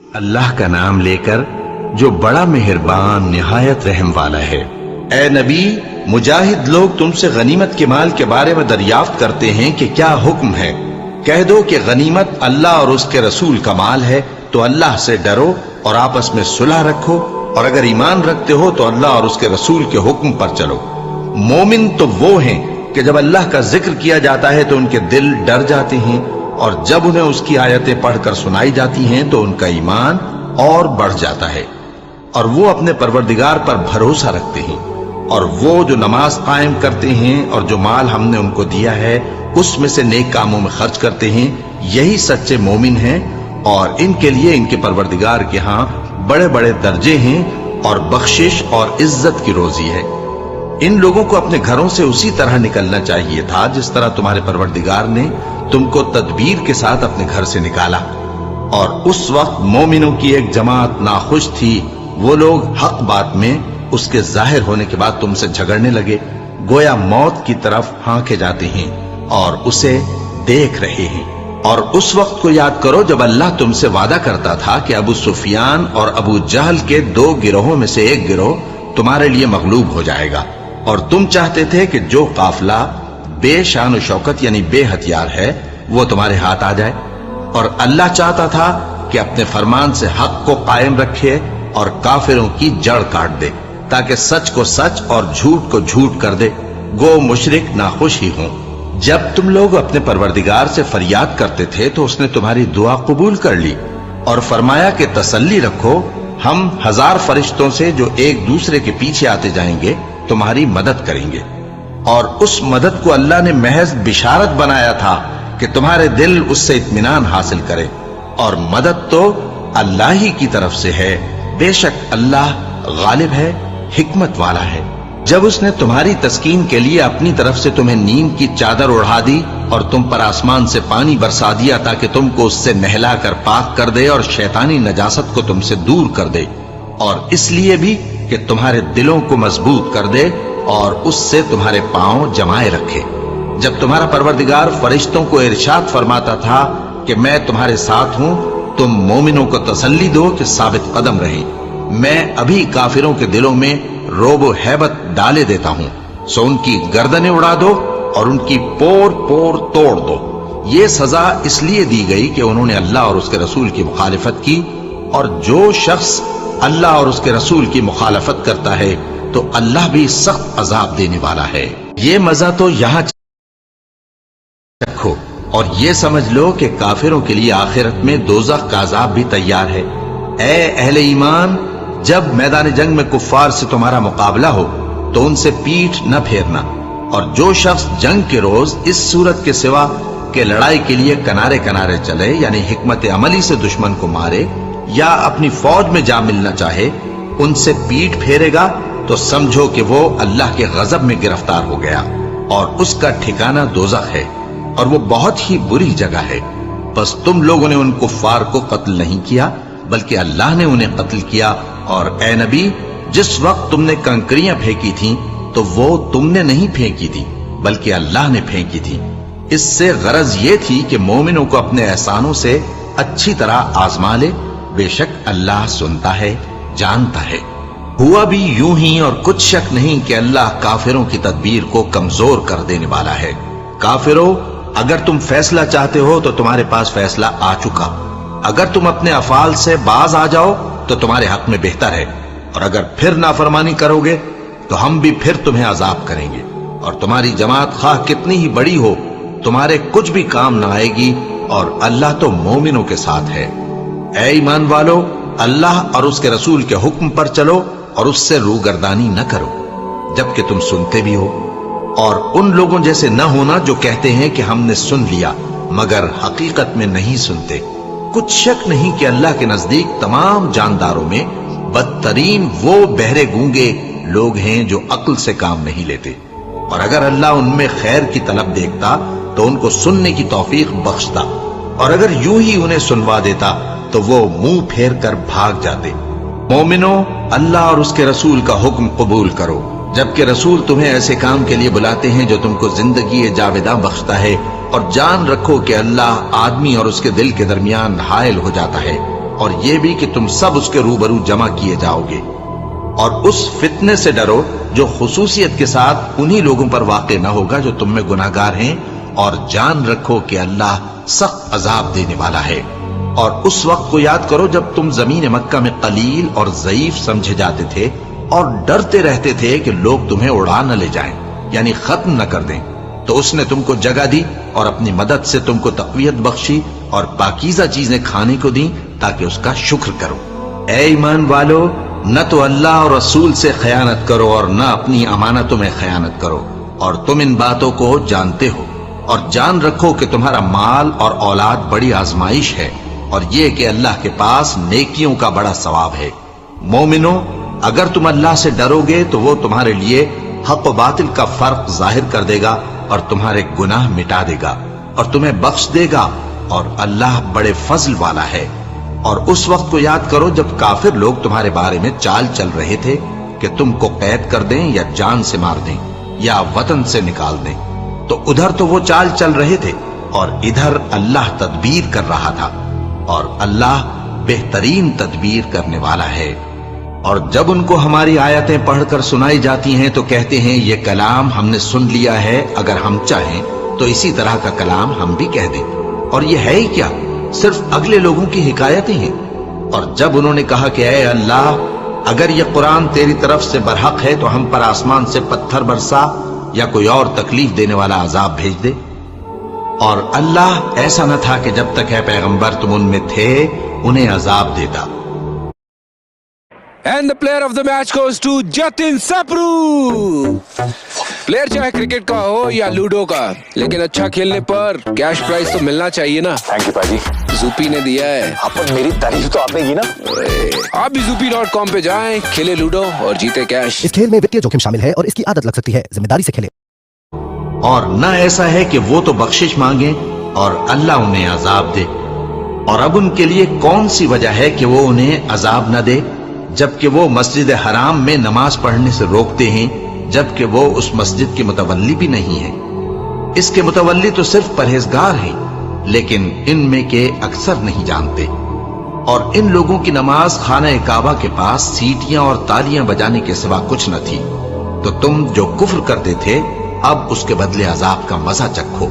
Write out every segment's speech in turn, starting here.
اللہ کا نام لے کر جو بڑا مہربان نہایت رحم والا ہے۔ اے نبی، مجاہد لوگ تم سے غنیمت کے مال کے بارے میں دریافت کرتے ہیں کہ کیا حکم ہے۔ کہہ دو کہ غنیمت اللہ اور اس کے رسول کا مال ہے، تو اللہ سے ڈرو اور آپس میں صلح رکھو، اور اگر ایمان رکھتے ہو تو اللہ اور اس کے رسول کے حکم پر چلو۔ مومن تو وہ ہیں کہ جب اللہ کا ذکر کیا جاتا ہے تو ان کے دل ڈر جاتے ہیں، اور جب انہیں اس کی آیتیں پڑھ کر سنائی جاتی ہیں تو ان کا ایمان اور بڑھ جاتا ہے، اور وہ اپنے پروردگار پر بھروسہ رکھتے ہیں، اور وہ جو نماز قائم کرتے ہیں اور جو مال ہم نے ان کو دیا ہے اس میں سے نیک کاموں میں خرچ کرتے ہیں، یہی سچے مومن ہیں، اور ان کے لیے ان کے پروردگار کے ہاں بڑے بڑے درجے ہیں اور بخشش اور عزت کی روزی ہے۔ ان لوگوں کو اپنے گھروں سے اسی طرح نکلنا چاہیے تھا جس طرح تمہارے پروردگار نے تم کو تدبیر کے ساتھ اپنے گھر سے نکالا، اور اس وقت مومنوں کی ایک جماعت ناخوش تھی۔ وہ لوگ حق بات میں اس کے ظاہر ہونے کے بعد تم سے جھگڑنے لگے، گویا موت کی طرف ہانکے جاتے ہیں اور اسے دیکھ رہے ہیں۔ اور اس وقت کو یاد کرو جب اللہ تم سے وعدہ کرتا تھا کہ ابو سفیان اور ابو جہل کے 2 گروہوں میں سے ایک گروہ تمہارے لیے مغلوب ہو جائے گا، اور تم چاہتے تھے کہ جو قافلہ بے شان و شوکت یعنی بے ہتھیار ہے وہ تمہارے ہاتھ آ جائے، اور اللہ چاہتا تھا کہ اپنے فرمان سے حق کو قائم رکھے اور کافروں کی جڑ کاٹ دے، تاکہ سچ کو سچ اور جھوٹ کو جھوٹ کر دے، گو مشرک ناخوش ہی ہوں۔ جب تم لوگ اپنے پروردگار سے فریاد کرتے تھے تو اس نے تمہاری دعا قبول کر لی اور فرمایا کہ تسلی رکھو، ہم 1000 فرشتوں سے جو ایک دوسرے کے پیچھے آتے جائیں گے تمہاری مدد کریں گے۔ اور اس مدد کو اللہ نے محض بشارت بنایا تھا کہ تمہارے دل اس سے اطمینان حاصل کرے، اور مدد تو اللہ ہی کی طرف سے ہے، بے شک اللہ غالب ہے، حکمت والا ہے۔ جب اس نے تمہاری تسکین کے لیے اپنی طرف سے تمہیں نیند کی چادر اڑھا دی اور تم پر آسمان سے پانی برسا دیا تاکہ تم کو اس سے نہلا کر پاک کر دے اور شیطانی نجاست کو تم سے دور کر دے، اور اس لیے بھی کہ تمہارے دلوں کو مضبوط کر دے اور اس سے تمہارے پاؤں جمائے رکھے۔ جب تمہارا پروردگار فرشتوں کو ارشاد فرماتا تھا کہ میں تمہارے ساتھ ہوں، تم مومنوں کو تسلی دو کہ ثابت قدم رہیں، میں ابھی کافروں کے دلوں میں روب و ہیبت ڈالے دیتا ہوں، سو ان کی گردنیں اڑا دو اور ان کی پور پور توڑ دو۔ یہ سزا اس لیے دی گئی کہ انہوں نے اللہ اور اس کے رسول کی مخالفت کی، اور جو شخص اللہ اور اس کے رسول کی مخالفت کرتا ہے تو اللہ بھی سخت عذاب دینے والا ہے۔ یہ مزہ تو یہاں چکھو اور یہ سمجھ لو کہ کافروں کے لیے آخرت میں دوزخ کا عذاب بھی تیار ہے۔ اے اہل ایمان، جب میدان جنگ میں کفار سے تمہارا مقابلہ ہو تو ان سے پیٹھ نہ پھیرنا، اور جو شخص جنگ کے روز اس صورت کے سوا کہ لڑائی کے لیے کنارے کنارے چلے یعنی حکمت عملی سے دشمن کو مارے یا اپنی فوج میں جا ملنا چاہے، ان سے پیٹھ پھیرے گا تو سمجھو کہ وہ اللہ کے غضب میں گرفتار ہو گیا، اور اس کا ٹھکانہ دوزخ ہے، اور وہ بہت ہی بری جگہ ہے۔ بس تم لوگوں نے ان کفار کو قتل نہیں کیا بلکہ اللہ نے انہیں قتل کیا، اور اے نبی، جس وقت تم نے کنکریاں پھینکی تھیں تو وہ تم نے نہیں پھینکی تھی بلکہ اللہ نے پھینکی تھی۔ اس سے غرض یہ تھی کہ مومنوں کو اپنے احسانوں سے اچھی طرح آزما لے، بے شک اللہ سنتا ہے، جانتا ہے۔ ہوا بھی یوں ہی، اور کچھ شک نہیں کہ اللہ کافروں کی تدبیر کو کمزور کر دینے والا ہے۔ کافروں، اگر تم فیصلہ چاہتے ہو تو تمہارے پاس فیصلہ آ چکا، اگر تم اپنے افعال سے باز آ جاؤ تو تمہارے حق میں بہتر ہے، اور اگر پھر نافرمانی کرو گے تو ہم بھی پھر تمہیں عذاب کریں گے، اور تمہاری جماعت خواہ کتنی ہی بڑی ہو تمہارے کچھ بھی کام نہ آئے گی، اور اللہ تو مومنوں کے ساتھ ہے۔ اے ایمان والو، اللہ اور اس کے رسول کے حکم پر چلو اور اس سے روگردانی نہ کرو جبکہ تم سنتے بھی ہو، اور ان لوگوں جیسے نہ ہونا جو کہتے ہیں کہ ہم نے سن لیا مگر حقیقت میں نہیں سنتے۔ کچھ شک نہیں کہ اللہ کے نزدیک تمام جانداروں میں بدترین وہ بہرے گونگے لوگ ہیں جو عقل سے کام نہیں لیتے، اور اگر اللہ ان میں خیر کی طلب دیکھتا تو ان کو سننے کی توفیق بخشتا، اور اگر یوں ہی انہیں سنوا دیتا تو وہ منہ پھیر کر بھاگ جاتے۔ مومنوں، اللہ اور اس کے رسول کا حکم قبول کرو، جبکہ رسول تمہیں ایسے کام کے لیے بلاتے ہیں جو تم کو زندگی جاوداں بخشتا ہے، اور جان رکھو کہ اللہ آدمی اور اس کے دل کے درمیان حائل ہو جاتا ہے، اور یہ بھی کہ تم سب اس کے روبرو جمع کیے جاؤ گے، اور اس فتنے سے ڈرو جو خصوصیت کے ساتھ انہی لوگوں پر واقع نہ ہوگا جو تم میں گناہگار ہیں، اور جان رکھو کہ اللہ سخت عذاب دینے والا ہے۔ اور اس وقت کو یاد کرو جب تم زمین مکہ میں قلیل اور ضعیف سمجھے جاتے تھے اور ڈرتے رہتے تھے کہ لوگ تمہیں اڑا نہ لے جائیں، یعنی ختم نہ کر دیں، تو اس نے تم کو جگہ دی اور اپنی مدد سے تم کو تقویت بخشی اور پاکیزہ چیزیں کھانے کو دیں تاکہ اس کا شکر کرو۔ اے ایمان والو، نہ تو اللہ اور رسول سے خیانت کرو اور نہ اپنی امانتوں میں خیانت کرو، اور تم ان باتوں کو جانتے ہو، اور جان رکھو کہ تمہارا مال اور اولاد بڑی آزمائش ہے، اور یہ کہ اللہ کے پاس نیکیوں کا بڑا ثواب ہے۔ مومنو، اگر تم اللہ سے ڈرو گے تو وہ تمہارے لیے حق و باطل کا فرق ظاہر کر دے گا اور تمہارے گناہ مٹا دے گا اور تمہیں بخش دے گا، اور اللہ بڑے فضل والا ہے۔ اور اس وقت کو یاد کرو جب کافر لوگ تمہارے بارے میں چال چل رہے تھے کہ تم کو قید کر دیں یا جان سے مار دیں یا وطن سے نکال دیں، تو ادھر تو وہ چال چل رہے تھے اور ادھر اللہ تدبیر کر رہا تھا، اور اللہ بہترین تدبیر کرنے والا ہے۔ اور جب ان کو ہماری آیتیں پڑھ کر سنائی جاتی ہیں تو کہتے ہیں یہ کلام ہم نے سن لیا ہے، اگر ہم چاہیں تو اسی طرح کا کلام ہم بھی کہہ دیں، اور یہ ہے ہی کیا، صرف اگلے لوگوں کی حکایتیں ہیں۔ اور جب انہوں نے کہا کہ اے اللہ، اگر یہ قرآن تیری طرف سے برحق ہے تو ہم پر آسمان سے پتھر برسا یا کوئی اور تکلیف دینے والا عذاب بھیج دے۔ اور اللہ ایسا نہ تھا کہ جب تک اے پیغمبر تم ان میں تھے انہیں عذاب دیتا۔ And the player of the match goes to Jatin Sapru. Player چاہے کرکٹ کا ہو یا لوڈو کا، لیکن اچھا کھیلنے پر کیش پرائز تو ملنا چاہیے نا۔ تھینک یو پاجی، زوپی نے دیا ہے۔ آپ میری تعریف تو آپ نے کی نا۔ آپ بھی zoopy.com پہ جائیں، کھیلے لوڈو اور جیتے کیش۔ اس کھیل میں وتیہ جوخم شامل ہے اور اس کی عادت لگ سکتی ہے، ذمہ داری سے کھیلیں۔ اور نہ ایسا ہے کہ وہ تو بخشش مانگیں اور اللہ انہیں عذاب دے۔ اور اب ان کے لیے کون سی وجہ ہے کہ وہ انہیں عذاب نہ دے، جبکہ وہ مسجد حرام میں نماز پڑھنے سے روکتے ہیں، جبکہ وہ اس مسجد کے متولی بھی نہیں ہیں۔ اس کے متولی تو صرف پرہیزگار ہیں، لیکن ان میں کے اکثر نہیں جانتے۔ اور ان لوگوں کی نماز خانہ کعبہ کے پاس سیٹیاں اور تالیاں بجانے کے سوا کچھ نہ تھی، تو تم جو کفر کرتے تھے اب اس کے بدلے عذاب کا مزہ چکھو۔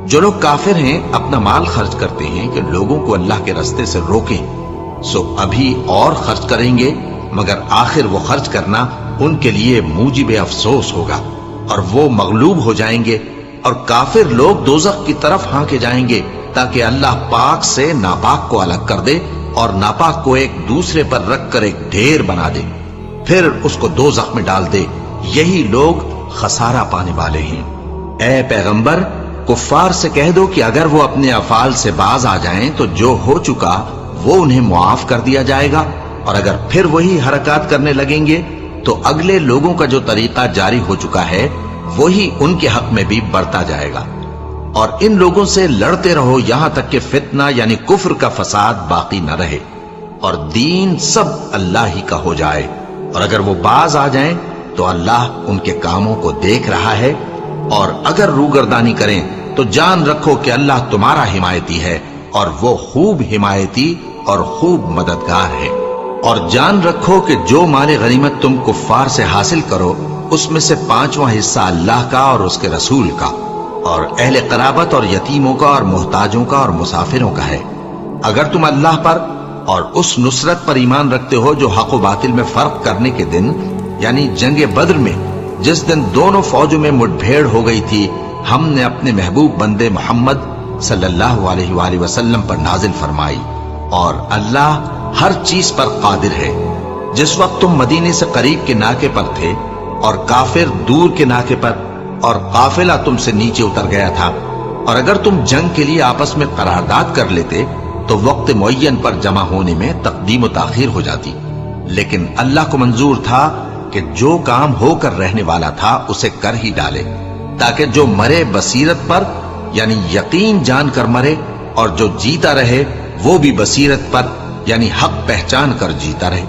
جو لوگ کافر ہیں اپنا مال خرچ کرتے ہیں کہ لوگوں کو اللہ کے راستے سے روکیں، سو ابھی اور خرچ کریں گے، مگر آخر وہ خرچ کرنا ان کے لیے موجب افسوس ہوگا، اور وہ مغلوب ہو جائیں گے، اور کافر لوگ دوزخ کی طرف ہانکے جائیں گے تاکہ اللہ پاک سے ناپاک کو الگ کر دے اور ناپاک کو ایک دوسرے پر رکھ کر ایک ڈھیر بنا دے، پھر اس کو دوزخ میں ڈال دے۔ یہی لوگ خسارہ پانے والے ہیں۔ اے پیغمبر، کفار سے کہہ دو کہ اگر وہ اپنے افعال سے باز آ جائیں تو جو ہو چکا وہ انہیں معاف کر دیا جائے گا، اور اگر پھر وہی حرکات کرنے لگیں گے تو اگلے لوگوں کا جو طریقہ جاری ہو چکا ہے وہی ان کے حق میں بھی بڑھتا جائے گا۔ اور ان لوگوں سے لڑتے رہو یہاں تک کہ فتنہ یعنی کفر کا فساد باقی نہ رہے اور دین سب اللہ ہی کا ہو جائے، اور اگر وہ باز آ جائیں تو اللہ ان کے کاموں کو دیکھ رہا ہے، اور اگر روگردانی کریں تو جان رکھو کہ اللہ تمہارا حمایتی ہے، اور وہ خوب حمایتی اور خوب مددگار ہے۔ اور جان رکھو کہ جو مال غنیمت تم کفار سے حاصل کرو اس میں سے 5واں حصہ اللہ کا اور اس کے رسول کا، اور اہل قرابت اور یتیموں کا اور محتاجوں کا اور مسافروں کا ہے۔ اگر تم اللہ پر اور اس نصرت پر ایمان رکھتے ہو جو حق و باطل میں فرق کرنے کے دن یعنی جنگ بدر میں، جس دن دونوں فوجوں میں مٹ بھیڑ ہو گئی تھی، ہم نے اپنے محبوب بندے محمد صلی اللہ علیہ وآلہ وسلم پر نازل فرمائی، اور اللہ ہر چیز پر قادر ہے۔ جس وقت تم مدینے سے قریب کے ناکے پر تھے اور کافر دور کے ناکے پر، اور قافلہ تم سے نیچے اتر گیا تھا، اور اگر تم جنگ کے لیے آپس میں قرارداد کر لیتے تو وقت معین پر جمع ہونے میں تقدیم و تاخیر ہو جاتی، لیکن اللہ کو منظور تھا کہ جو کام ہو کر رہنے والا تھا اسے کر ہی ڈالے، تاکہ جو مرے بصیرت پر یعنی یقین جان کر مرے، اور جو جیتا رہے وہ بھی بصیرت پر یعنی حق پہچان کر جیتا رہے۔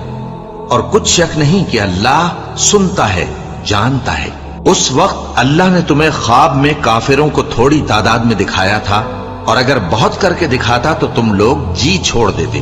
اور کچھ شک نہیں کہ اللہ سنتا ہے، جانتا ہے۔ اس وقت اللہ نے تمہیں خواب میں کافروں کو تھوڑی تعداد میں دکھایا تھا، اور اگر بہت کر کے دکھاتا تو تم لوگ جی چھوڑ دیتے،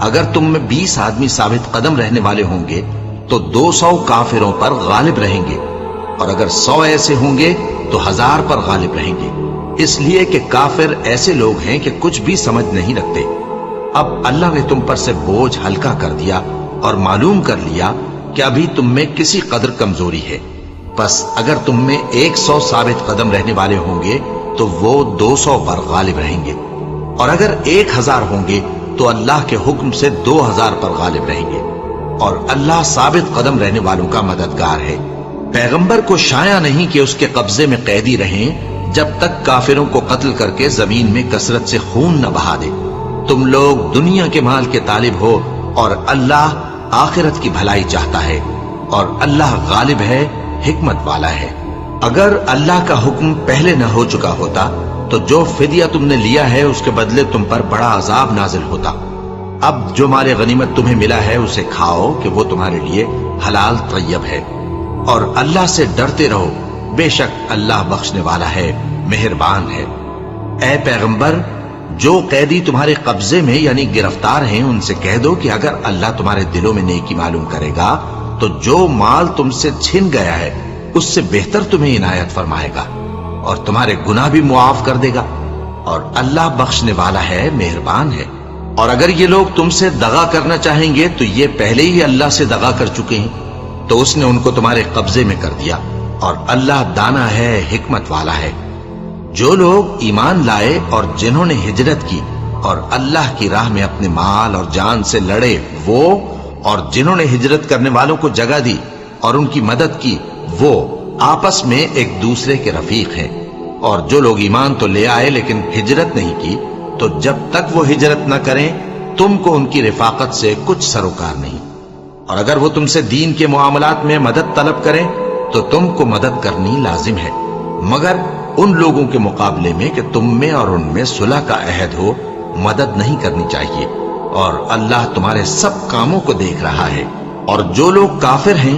اگر تم میں 20 آدمی ثابت قدم رہنے والے ہوں گے تو 200 کافروں پر غالب رہیں گے، اور اگر 100 ایسے ہوں گے تو 1000 پر غالب رہیں گے، اس لیے کہ کافر ایسے لوگ ہیں کہ کچھ بھی سمجھ نہیں رکھتے۔ اب اللہ نے تم پر سے بوجھ ہلکا کر دیا اور معلوم کر لیا کہ ابھی تم میں کسی قدر کمزوری ہے، بس اگر تم میں 100 ثابت قدم رہنے والے ہوں گے تو وہ 200 پر غالب رہیں گے، اور اگر 1000 ہوں گے تو اللہ کے حکم سے 2000 پر غالب رہیں گے، اور اللہ ثابت قدم رہنے والوں کا مددگار ہے۔ پیغمبر کو شایع نہیں کہ اس کے قبضے میں قیدی رہیں جب تک کافروں کو قتل کر کے زمین میں کثرت سے خون نہ بہا دے۔ تم لوگ دنیا کے مال کے طالب ہو اور اللہ آخرت کی بھلائی چاہتا ہے، اور اللہ غالب ہے، حکمت والا ہے۔ اگر اللہ کا حکم پہلے نہ ہو چکا ہوتا تو جو فدیہ تم نے لیا ہے اس کے بدلے تم پر بڑا عذاب نازل ہوتا۔ اب جو مال غنیمت تمہیں ملا ہے اسے کھاؤ کہ وہ تمہارے لیے حلال طیب ہے، اور اللہ سے ڈرتے رہو، بے شک اللہ بخشنے والا ہے، مہربان ہے۔ اے پیغمبر، جو قیدی تمہارے قبضے میں یعنی گرفتار ہیں ان سے کہہ دو کہ اگر اللہ تمہارے دلوں میں نیکی معلوم کرے گا تو جو مال تم سے چھن گیا ہے اس سے بہتر تمہیں عنایت فرمائے گا، اور تمہارے گناہ بھی معاف کر دے گا، اور اللہ بخشنے والا ہے، مہربان ہے۔ اور اگر یہ لوگ تم سے دغا کرنا چاہیں گے تو یہ پہلے ہی اللہ سے دغا کر چکے ہیں، تو اس نے ان کو تمہارے قبضے میں کر دیا، اور اللہ دانا ہے، حکمت والا ہے۔ جو لوگ ایمان لائے اور جنہوں نے ہجرت کی اور اللہ کی راہ میں اپنے مال اور جان سے لڑے، وہ اور جنہوں نے ہجرت کرنے والوں کو جگہ دی اور ان کی مدد کی، وہ آپس میں ایک دوسرے کے رفیق ہیں۔ اور جو لوگ ایمان تو لے آئے لیکن ہجرت نہیں کی، تو جب تک وہ ہجرت نہ کریں تم کو ان کی رفاقت سے کچھ سروکار نہیں، اور اگر وہ تم سے دین کے معاملات میں مدد طلب کریں تو تم کو مدد کرنی لازم ہے، مگر ان لوگوں کے مقابلے میں کہ تم میں اور ان میں صلح کا عہد ہو مدد نہیں کرنی چاہیے، اور اللہ تمہارے سب کاموں کو دیکھ رہا ہے۔ اور جو لوگ کافر ہیں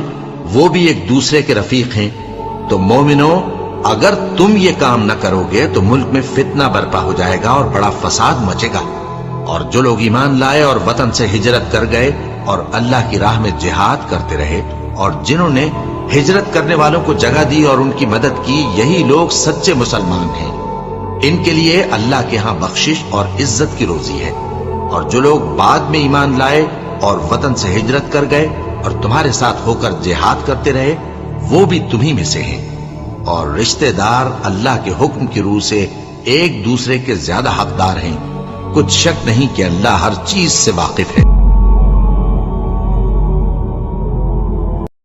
وہ بھی ایک دوسرے کے رفیق ہیں۔ تو مومنو، اگر تم یہ کام نہ کرو گے تو ملک میں فتنہ برپا ہو جائے گا اور بڑا فساد مچے گا۔ اور جو لوگ ایمان لائے اور وطن سے ہجرت کر گئے اور اللہ کی راہ میں جہاد کرتے رہے، اور جنہوں نے ہجرت کرنے والوں کو جگہ دی اور ان کی مدد کی، یہی لوگ سچے مسلمان ہیں۔ ان کے لیے اللہ کے ہاں بخشش اور عزت کی روزی ہے۔ اور جو لوگ بعد میں ایمان لائے اور وطن سے ہجرت کر گئے اور تمہارے ساتھ ہو کر جہاد کرتے رہے، وہ بھی تمہیں میں سے ہیں۔ اور رشتہ دار اللہ کے حکم کی روح سے ایک دوسرے کے زیادہ حقدار ہیں۔ کچھ شک نہیں کہ اللہ ہر چیز سے واقف ہے۔